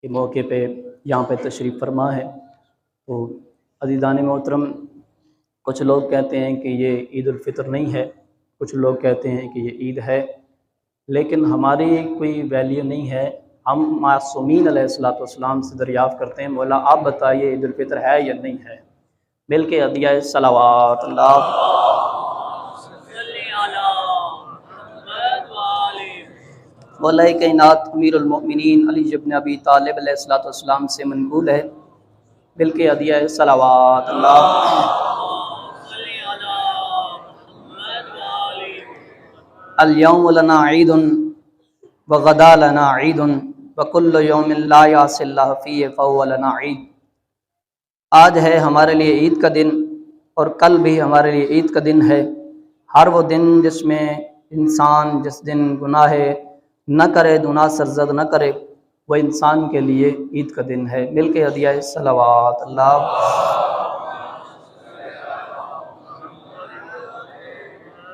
کے موقع پہ یہاں پہ تشریف فرما ہے۔ تو عزیزان محترم، کچھ لوگ کہتے ہیں کہ یہ عید الفطر نہیں ہے، کچھ لوگ کہتے ہیں کہ یہ عید ہے، لیکن ہماری کوئی ویلیو نہیں ہے۔ ہم معصومین علیہ الصلوۃ والسلام سے دریافت کرتے ہیں، مولا آپ بتائیے عید الفطر ہے یا نہیں ہے؟ مل کے ادعیہ صلوات اللہ مولا کائنات امیر المؤمنین علی ابن ابی طالب علیہ الصلوۃ والسلام سے منقول ہے، مل کے ادعیہ صلوات اللہ۔ الیوم لنا عید وغدا لنا عید وکل یوم لا یعصی اللہ فیہ فہو لنا عید۔ آج ہے ہمارے لیے عید کا دن اور کل بھی ہمارے لیے عید کا دن ہے۔ ہر وہ دن جس میں انسان جس دن گناہ نہ کرے، گناہ سرزد نہ کرے، وہ انسان کے لیے عید کا دن ہے۔ مل کے ادعیہ صلوات اللہ۔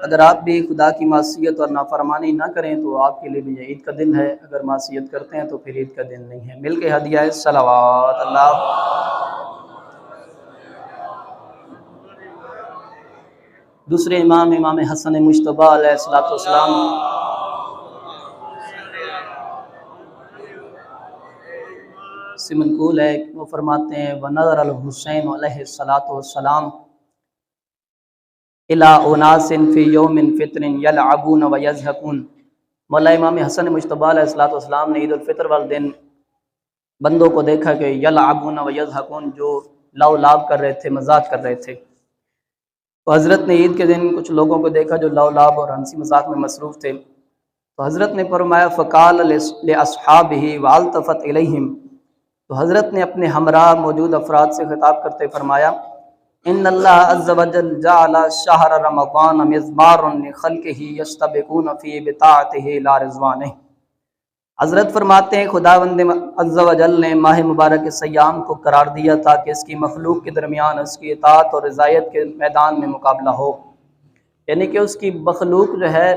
اگر آپ بھی خدا کی معصیت اور نافرمانی نہ کریں تو آپ کے لیے بھی یہ عید کا دن ہے، اگر معصیت کرتے ہیں تو پھر عید کا دن نہیں ہے۔ مل کے ادعیہ صلوات اللہ۔ دوسرے امام حسن مجتبیٰ علیہ الصلوۃ والسلام سے منقول ہے، وہ فرماتے ہیں وَنَظَرَ الحسین علیہ الصلوۃ والسلام إِلَىٰ أُنَاسٍ فِي يَوْمٍ فِطْرٍ يَلْعَبُونَ وَيَضْحَكُونَ۔ مولا امام حسن مجتبیٰ علیہ الصلوۃ والسلام نے عید الفطر والے دن بندوں کو دیکھا کہ یلعبون ویضحکون، جو لو لاب کر رہے تھے، مذاق کر رہے تھے۔ تو حضرت نے عید کے دن کچھ لوگوں کو دیکھا جو لو لاب اور ہنسی مذاق میں مصروف تھے، تو حضرت نے فرمایا فقال لاصحابہ والتفت الیہم، تو حضرت نے اپنے ہمراہ موجود افراد سے خطاب کرتے فرمایا ان اللہ عز وجل جعل شہر رمضان مزمارا لخلقہ یستبقون فی بطاعتہ لا رضوانہ۔ حضرت فرماتے ہیں خداوند عز و جل نے ماہ مبارک سیام کو قرار دیا تاکہ اس کی مخلوق کے درمیان اس کی اطاعت اور رضایت کے میدان میں مقابلہ ہو، یعنی کہ اس کی مخلوق جو ہے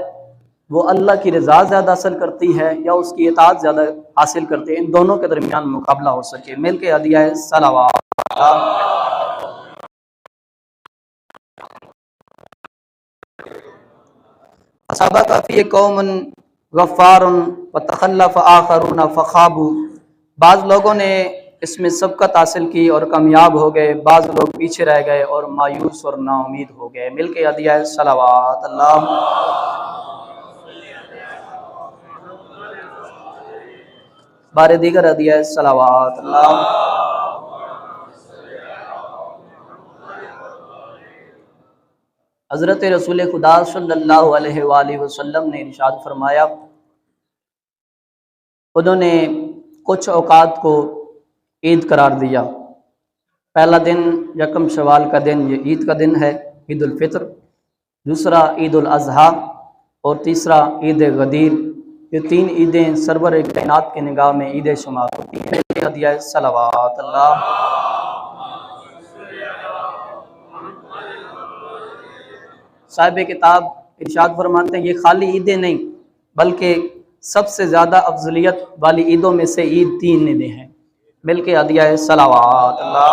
وہ اللہ کی رضا زیادہ حاصل کرتی ہے یا اس کی اطاعت زیادہ حاصل کرتی ہے، ان دونوں کے درمیان مقابلہ ہو سکے۔ مل کے ادعیہ صلوات۔ اصابک فی قوم غفار وتخلف آخرون فخابوا، بعض لوگوں نے اس میں سبقت حاصل کی اور کامیاب ہو گئے، بعض لوگ پیچھے رہ گئے اور مایوس اور نا امید ہو گئے۔ مل کے ادعیہ صلوات اللہ۔ بار دیگر ادعیہ صلوات اللہ۔ حضرت رسول خدا صلی اللہ علیہ وآلہ وسلم نے ارشاد فرمایا، انہوں نے کچھ اوقات کو عید قرار دیا۔ پہلا دن یکم شوال کا دن، یہ عید کا دن ہے، عید الفطر، دوسرا عید الاضحیٰ اور تیسرا عید غدیر۔ یہ تین عیدیں سرور کائنات کی نگاہ میں عید شمار ہوتی ہیں۔ ادعیہ صلوات اللہ۔ صاحب کتاب ارشاد فرماتے ہیں یہ خالی عیدیں نہیں بلکہ سب سے زیادہ افضلیت والی عیدوں میں سے عید تین عیدیں ہیں۔ مل کے ادعیہ صلوات اللہ۔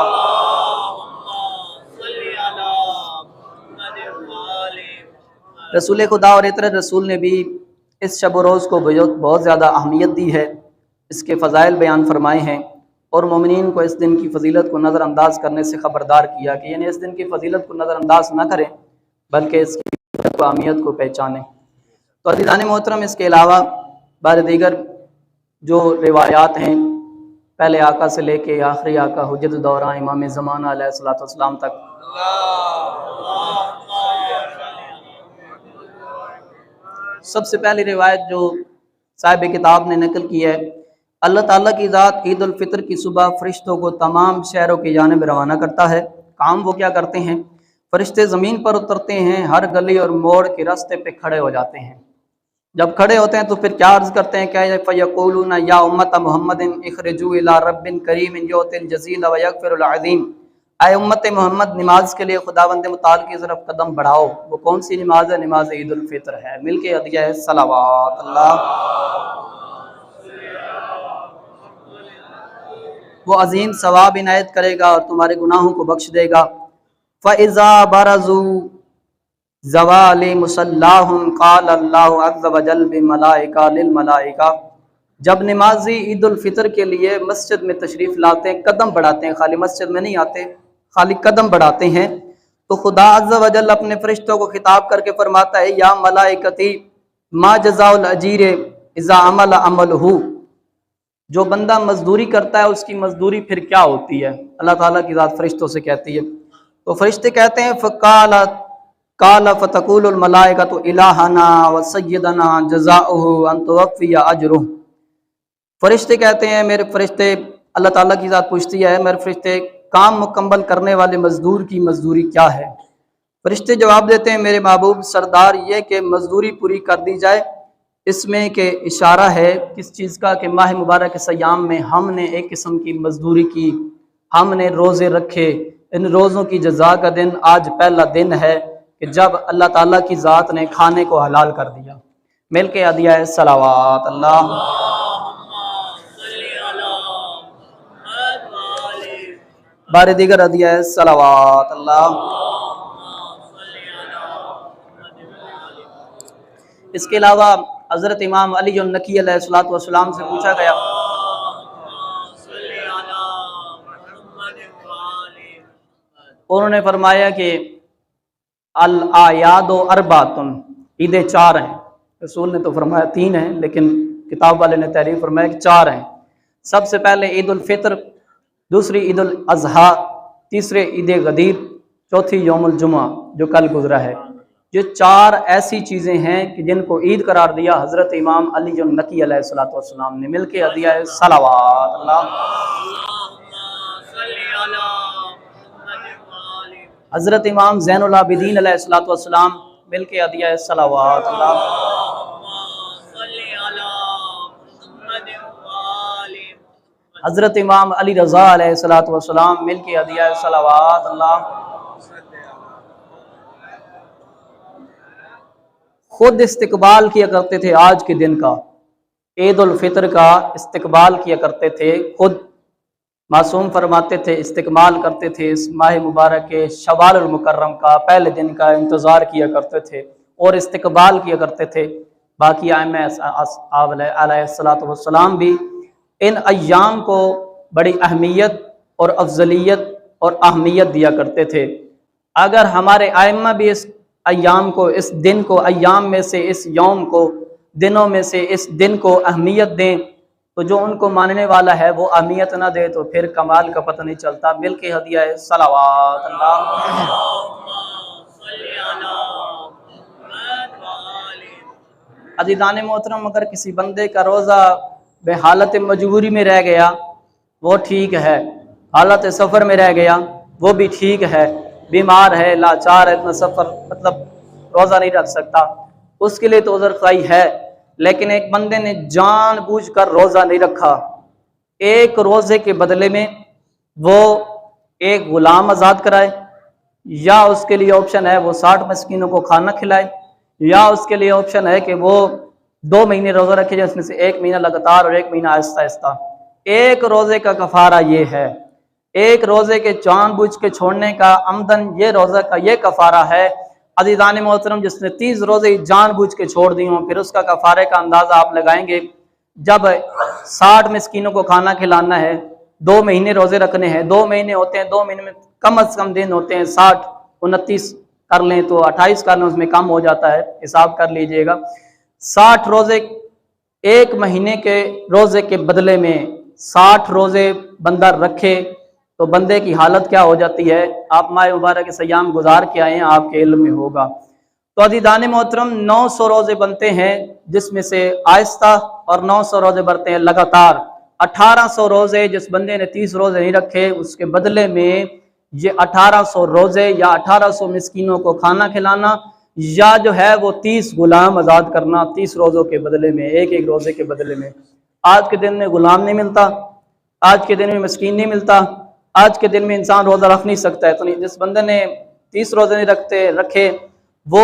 رسول خدا اور اتر رسول نے بھی اس شب و روز کو بہت زیادہ اہمیت دی ہے، اس کے فضائل بیان فرمائے ہیں اور مومنین کو اس دن کی فضیلت کو نظر انداز کرنے سے خبردار کیا کہ یعنی اس دن کی فضیلت کو نظر انداز نہ کریں بلکہ اس کی اہمیت کو پہچانیں۔ تو عزیزان محترم، اس کے علاوہ بعض دیگر جو روایات ہیں پہلے آقا سے لے کے آخری آقا حجت دورہ امام زمانہ علیہ الصلوۃ والسلام تک، سب سے پہلی روایت جو صاحب کتاب نے نقل کی ہے، اللہ تعالیٰ کی ذات عید الفطر کی صبح فرشتوں کو تمام شہروں کی جانب روانہ کرتا ہے۔ کام وہ کیا کرتے ہیں؟ فرشتے زمین پر اترتے ہیں، ہر گلی اور موڑ کے راستے پہ کھڑے ہو جاتے ہیں۔ جب کھڑے ہوتے ہیں تو پھر کیا عرض کرتے ہیں؟ کیا فیقولون یا امت محمد اخرجوا الی رب کریم یؤتی الجزیل ویغفر العظیم، اے امت محمد نماز کے لیے خداوند متعال کی طرف قدم بڑھاؤ۔ وہ کون سی نماز ہے؟ نماز عید الفطر ہے۔ مل کے ادعیہ صلوات اللہ۔ وہ عظیم ثواب عنایت کرے گا اور تمہارے گناہوں کو بخش دے گا۔ فَإِذَا بَرَزُوا زوال مصلاہم قال اللہ عز وجل بملائکہ للملائکہ، جب نمازی عید الفطر کے لیے مسجد میں تشریف لاتے ہیں، قدم بڑھاتے ہیں، خالی مسجد میں نہیں آتے، خالی قدم بڑھاتے ہیں، تو خدا عز وجل اپنے فرشتوں کو خطاب کر کے فرماتا ہے یا ملائکتی ما جزاء الاجیر اذا عمل عملہ، جو بندہ مزدوری کرتا ہے اس کی مزدوری پھر کیا ہوتی ہے؟ اللہ تعالیٰ کی ذات فرشتوں سے کہتی ہے، تو فرشتے کہتے ہیں قال فتقول الملائکۃ الہنا وسیدنا جزاؤہ ان توفی اجرہ، فرشتے کہتے ہیں میرے فرشتے، اللہ تعالیٰ کی ذات پوچھتی ہے میرے فرشتے کام مکمل کرنے والے مزدور کی مزدوری کیا ہے؟ فرشتے جواب دیتے ہیں میرے محبوب سردار یہ کہ مزدوری پوری کر دی جائے، اس میں کہ اشارہ ہے کس چیز کا کہ ماہ مبارک کے سیام میں ہم نے ایک قسم کی مزدوری کی، ہم نے روزے رکھے، ان روزوں کی جزا کا دن آج پہلا دن ہے کہ جب اللہ تعالیٰ کی ذات نے کھانے کو حلال کر دیا۔ مل کے ادیا ہے صلوات اللہ، بار دیگر ادیا ہے صلوات اللہ۔ اس کے علاوہ حضرت امام علی النقی علیہ الصلوۃ والسلام سے پوچھا گیا، انہوں نے فرمایا کہ الاعیاد اربعۃ، عیدیں چار ہیں، رسول نے تو فرمایا تین ہیں لیکن کتاب والے نے تحریر فرمایا کہ چار ہیں۔ سب سے پہلے عید الفطر، دوسری عید الاضحیٰ، تیسرے عید غدیر، چوتھی یوم الجمعہ جو کل گزرا ہے۔ یہ چار ایسی چیزیں ہیں کہ جن کو عید قرار دیا حضرت امام علی النقی علیہ الصلوۃ والسلام نے۔ مل کے ادیا ہے صلوات اللہ۔ حضرت امام زین العابدین علیہ الصلوۃ والسلام، مل کے ادیا ہے صلوات اللہ۔ حضرت امام علی رضا علیہ الصلوۃ والسلام، مل کے ادیا ہے صلوات اللہ۔ خود استقبال کیا کرتے تھے آج کے دن کا، عید الفطر کا استقبال کیا کرتے تھے، خود معصوم فرماتے تھے استقبال کرتے تھے، اس ماہ مبارک کے شوال المکرم کا پہلے دن کا انتظار کیا کرتے تھے اور استقبال کیا کرتے تھے۔ باقی ائمہ علیہ الصلوۃ والسلام بھی ان ایام کو بڑی اہمیت اور افضلیت اور اہمیت دیا کرتے تھے۔ اگر ہمارے ائمہ بھی اس ایام کو، اس دن کو، ایام میں سے اس یوم کو، دنوں میں سے اس دن کو اہمیت دیں، تو جو ان کو ماننے والا ہے وہ اہمیت نہ دے تو پھر کمال کا پتہ نہیں چلتا۔ مل کے ہدیہ ہے صلوات اللہ۔ عزیزان محترم، اگر کسی بندے کا روزہ بے حالت مجبوری میں رہ گیا وہ ٹھیک ہے، حالت سفر میں رہ گیا وہ بھی ٹھیک ہے، بیمار ہے، لاچار ہے، اتنا سفر مطلب روزہ نہیں رکھ سکتا، اس کے لیے تو عذر خواہی ہے۔ لیکن ایک بندے نے جان بوجھ کر روزہ نہیں رکھا، ایک روزے کے بدلے میں وہ ایک غلام آزاد کرائے، یا اس کے لیے آپشن ہے وہ 60 مسکینوں کو کھانا کھلائے، یا اس کے لیے آپشن ہے کہ وہ 2 مہینے روزہ رکھے جس میں سے 1 مہینہ لگاتار اور 1 مہینہ آہستہ آہستہ۔ ایک روزے کا کفارہ یہ ہے، ایک روزے کے جان بوجھ کے چھوڑنے کا عمدن یہ روزہ کا یہ کفارہ ہے۔ عزیزان محترم، جس نے 30 روزے جان بوجھ کے چھوڑ دی ہوں، پھر اس کا کفارے کا اندازہ آپ لگائیں گے، جب 60 مسکینوں کو کھانا کھلانا ہے، 2 مہینے روزے رکھنے ہیں، 2 مہینے ہوتے ہیں، 2 مہینے میں کم از کم دن ہوتے ہیں 60، 29 کر لیں تو 28 کر لیں، اس میں کم ہو جاتا ہے، حساب کر لیجئے گا۔ 60 روزے ایک مہینے کے روزے کے بدلے میں 60 روزے بندہ رکھے تو بندے کی حالت کیا ہو جاتی ہے؟ آپ ماہ مبارک کے سیام گزار کے آئے ہیں، آپ کے علم میں ہوگا۔ تو عزیزان محترم، 900 روزے بنتے ہیں جس میں سے آہستہ، اور 900 روزے بنتے ہیں لگاتار۔ 1800 روزے جس بندے نے 30 روزے نہیں رکھے اس کے بدلے میں یہ 1800 روزے یا 1800 مسکینوں کو کھانا کھلانا، یا جو ہے وہ 30 غلام آزاد کرنا 30 روزوں کے بدلے میں، ایک ایک روزے کے بدلے میں۔ آج کے دن میں غلام نہیں ملتا، آج کے دن میں مسکین نہیں ملتا، آج کے دن میں انسان روزہ رکھ نہیں سکتا ہے۔ تو جس بندے نے 30 روزے نہیں رکھے وہ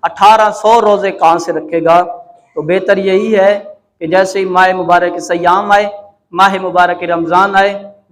1800 روزے کہاں سے رکھے گا؟ تو بہتر یہی ہے کہ جیسے ہی ماہ مبارک سیام آئے، ماہ مبارک رمضان آئے،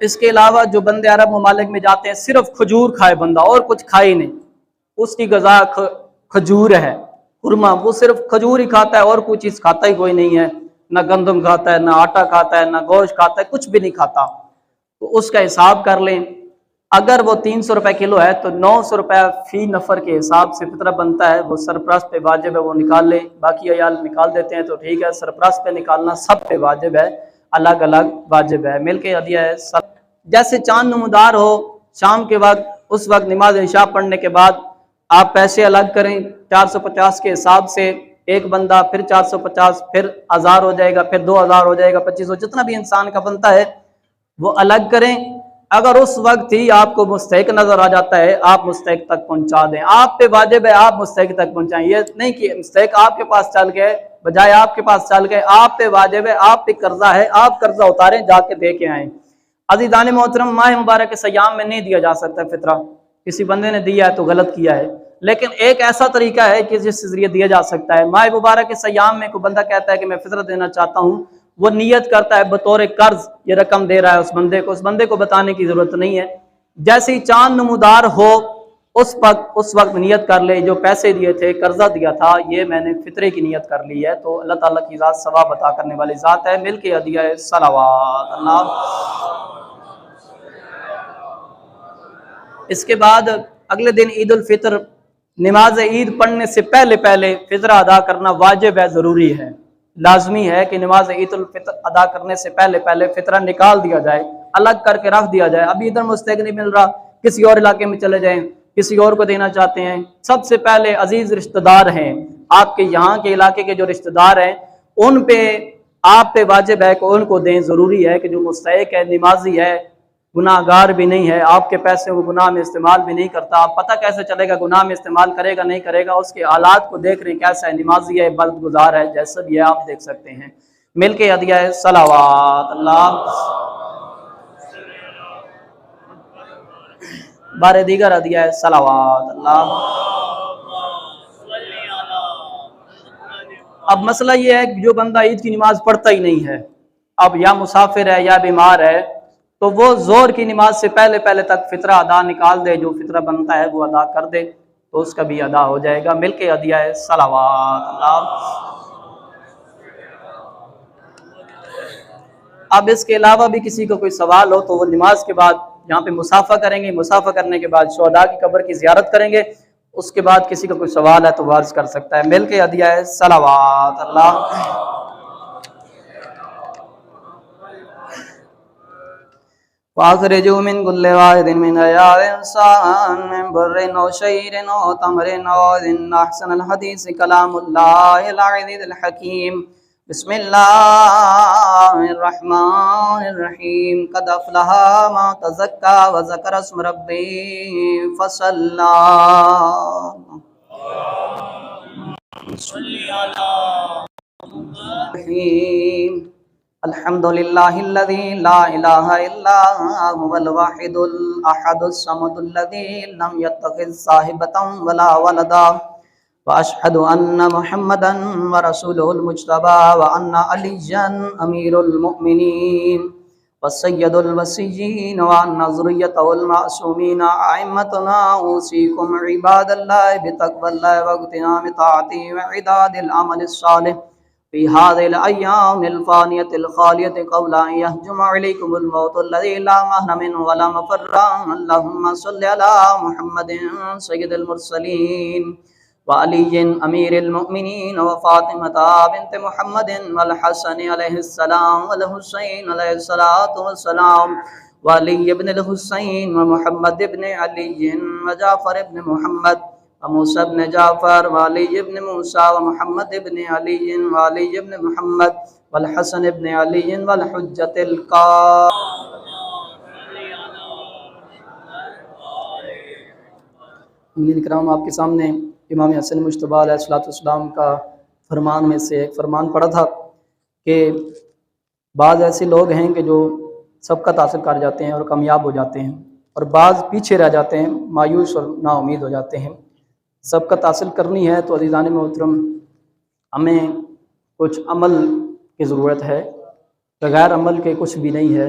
اس کے علاوہ جو بندے عرب ممالک میں جاتے ہیں صرف کھجور کھائے بندہ اور کچھ کھائے ہی نہیں، اس کی غذا کھجور ہے، خرما، وہ صرف کھجور ہی کھاتا ہے اور کوئی چیز کھاتا ہی کوئی نہیں ہے، نہ گندم کھاتا ہے، نہ آٹا کھاتا ہے، نہ گوشت کھاتا ہے، کچھ بھی نہیں کھاتا۔ تو اس کا حساب کر لیں، اگر وہ 300 روپے کلو ہے تو 900 روپے فی نفر کے حساب سے فطرہ بنتا ہے، وہ سرپرست پہ واجب ہے، وہ نکال لے، باقی عیال نکال دیتے ہیں تو ٹھیک ہے، سرپرست پہ نکالنا سب پہ واجب ہے، الگ الگ واجب ہے، مل کے عدیہ ہے سب۔ جیسے چاند نمودار ہو شام کے وقت، اس وقت نماز عشاء پڑھنے کے بعد آپ پیسے الگ کریں 450 کے حساب سے، ایک بندہ، پھر 450، پھر 1000 ہو جائے گا، پھر 2000 ہو جائے گا، 2500، جتنا بھی انسان کا بنتا ہے وہ الگ کریں۔ اگر اس وقت ہی آپ کو مستحق نظر آ جاتا ہے، آپ مستحق تک پہنچا دیں، آپ پہ واجب ہے آپ مستحق تک پہنچائیں، یہ نہیں کہ مستحق آپ کے پاس چل گئے، بجائے آپ کے پاس چل گئے، آپ پہ واجب ہے، آپ پہ قرضہ ہے، آپ قرضہ اتاریں، جا کے دے کے آئیں۔ عزیزان محترم، ماہ مبارک کے سیام میں نہیں دیا جا سکتا فطرہ، کسی بندے نے دیا ہے تو غلط کیا ہے، لیکن ایک ایسا طریقہ ہے کہ جس ذریعے دیا جا سکتا ہے۔ ماہ مبارک کے سیام میں کوئی بندہ کہتا ہے کہ میں فطرہ دینا چاہتا ہوں، وہ نیت کرتا ہے بطور قرض یہ رقم دے رہا ہے اس بندے کو بتانے کی ضرورت نہیں ہے، جیسے ہی چاند نمودار ہو اس وقت نیت کر لے، جو پیسے دیے تھے، قرضہ دیا تھا، یہ میں نے فطرے کی نیت کر لی ہے، تو اللہ تعالیٰ کی ذات ثواب عطا کرنے والی ذات ہے، مل کے عدیہ صلوات اللہ۔ اس کے بعد اگلے دن عید الفطر، نماز عید پڑھنے سے پہلے فطرہ ادا کرنا واجب ہے، ضروری ہے، لازمی ہے کہ نماز عید الفطر ادا کرنے سے پہلے فطرہ نکال دیا جائے، الگ کر کے رکھ دیا جائے۔ ابھی ادھر مستحق نہیں مل رہا، کسی اور علاقے میں چلے جائیں، کسی اور کو دینا چاہتے ہیں، سب سے پہلے عزیز رشتہ دار ہیں آپ کے، یہاں کے علاقے کے جو رشتہ دار ہیں، ان پہ آپ پہ واجب ہے کہ ان کو دیں، ضروری ہے کہ جو مستحق ہے، نمازی ہے، گناہ گار بھی نہیں ہے، آپ کے پیسے وہ گناہ میں استعمال بھی نہیں کرتا، آپ پتہ کیسے چلے گا گناہ میں استعمال کرے گا نہیں کرے گا؟ اس کے حالات کو دیکھ رہے ہیں، کیسا ہے، نمازی ہے، بلد گزار ہے، جیسا بھی ہے آپ دیکھ سکتے ہیں، مل کے عدیہ ہے صلوات اللہ۔ بارے دیگر عدیہ ہے صلوات اللہ۔ اب مسئلہ یہ ہے کہ جو بندہ عید کی نماز پڑھتا ہی نہیں ہے، اب یا مسافر ہے یا بیمار ہے، تو وہ ظہر کی نماز سے پہلے تک فطرہ ادا نکال دے، جو فطرہ بنتا ہے وہ ادا کر دے تو اس کا بھی ادا ہو جائے گا، مل کے عدیہ ہے صلوات اللہ۔ اب اس کے علاوہ بھی کسی کو کوئی سوال ہو تو وہ نماز کے بعد یہاں پہ مصافحہ کریں گے، مصافحہ کرنے کے بعد شہداء کی قبر کی زیارت کریں گے، اس کے بعد کسی کا کوئی سوال ہے تو وہ عرض کر سکتا ہے، مل کے عدیہ ہے صلوات اللہ۔ وَأَخْرِجُوا مِنْ كُلِّ وَاحِدٍ مِنْ عِيَالِ الْإِنسَانِ مِنْ بُرٍّ أَوْ شَعِيرٍ أَوْ تَمْرٍ أَوْ إِنَّ أَحْسَنَ الْحَدِيثِ كَلَامُ اللَّهِ الْعَزِيزِ الْحَكِيمِ بسم اللہ الرحمن الرحیم قد افلح من تزکا وذکر اسم ربہ فصلی الحمد للہ الذی لا الہ الا هو الواحد الاحد الصمد الذی لم يتخذ صاحبة ولا ولدا واشهد ان محمدا ورسوله المجتبى وان عليا امير المؤمنين والسيد الوصيين وان ذريته المعصومين ائمتنا اوصيكم عباد الله بتقوى الله واغتنام طاعته وعداد العمل الصالح في هذه الايام الفانيه الخاليه قبل ان يهجم عليكم الموت الذي لا مهرم منه ولا مفر اللهم صل على محمد سيد المرسلين وعلي امیر المؤمنین وفاطمة بنت محمد والحسن علیہ السلام والحسین علیہ السلام وعلی ابن الحسین ومحمد ابن علی وجعفر ابن محمد وموسى ابن جعفر وعلی ابن موسى ومحمد ابن علی وعلی ابن محمد والحسن ابن علی والحجة القائمة۔ امین کرام، آپ کے سامنے امام حسن مجتبی علیہ السلام کا فرمان میں سے ایک فرمان پڑھا تھا کہ بعض ایسے لوگ ہیں کہ جو سبقت حاصل کر جاتے ہیں اور کامیاب ہو جاتے ہیں، اور بعض پیچھے رہ جاتے ہیں، مایوس اور نا امید ہو جاتے ہیں۔ سبقت حاصل کرنی ہے تو عزیزان محترم ہمیں کچھ عمل کی ضرورت ہے، بغیر عمل کے کچھ بھی نہیں ہے۔